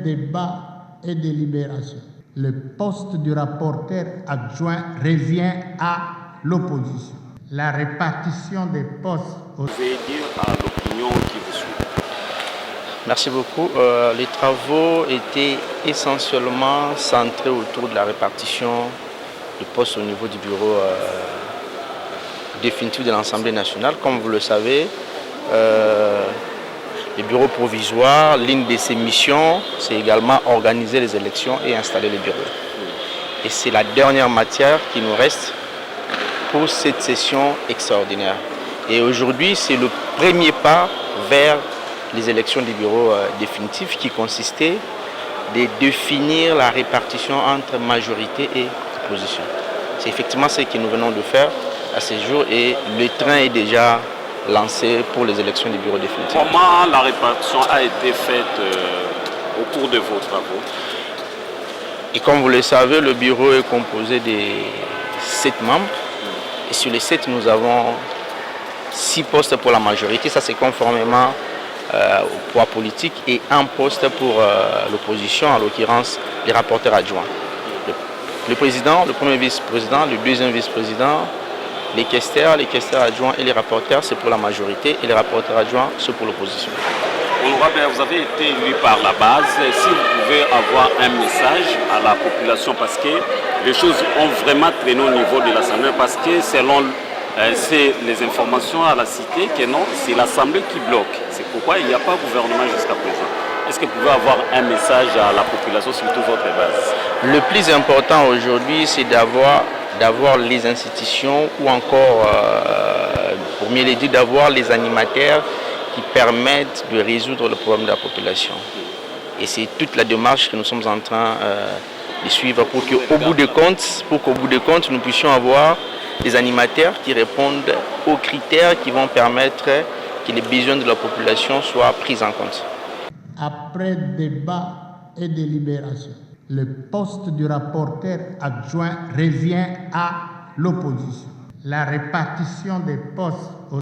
débat et délibération, le poste du rapporteur adjoint revient à l'opposition. La répartition des postes... Vous pouvez dire à l'opinion qui vous suit. Merci beaucoup. Les travaux étaient essentiellement centrés autour de la répartition des postes au niveau du bureau définitif de l'Assemblée nationale. Comme vous le savez, les bureaux provisoires, l'une de ses missions, c'est également organiser les élections et installer les bureaux. Et c'est la dernière matière qui nous reste pour cette session extraordinaire. Et aujourd'hui, c'est le premier pas vers les élections des bureaux définitifs qui consistait de définir la répartition entre majorité et opposition. C'est effectivement ce que nous venons de faire à ce jour et le train est déjà lancé pour les élections des bureaux définitifs. Comment la répartition a été faite au cours de vos travaux? Et comme vous le savez, le bureau est composé de 7 membres. Et sur les 7, nous avons 6 postes pour la majorité. Ça, c'est conformément au poids politique et un poste pour l'opposition, en l'occurrence les rapporteurs adjoints. Le président, le premier vice-président, le deuxième vice-président, les questeurs adjoints et les rapporteurs, c'est pour la majorité et les rapporteurs adjoints, c'est pour l'opposition. Honorable, vous avez été élu par la base. Si vous pouvez avoir un message à la population, parce que les choses ont vraiment traîné au niveau de l'Assemblée, parce que selon les informations à la cité, que non, c'est l'Assemblée qui bloque. C'est pourquoi il n'y a pas de gouvernement jusqu'à présent. Est-ce que vous pouvez avoir un message à la population, surtout votre base? Le plus important aujourd'hui, c'est d'avoir les institutions ou encore, pour mieux le dire, d'avoir les animateurs qui permettent de résoudre le problème de la population. Et c'est toute la démarche que nous sommes en train de suivre pour qu'au bout de compte, nous puissions avoir des animateurs qui répondent aux critères qui vont permettre que les besoins de la population soient pris en compte. Après débat et délibération, le poste du rapporteur adjoint revient à l'opposition. La répartition des postes au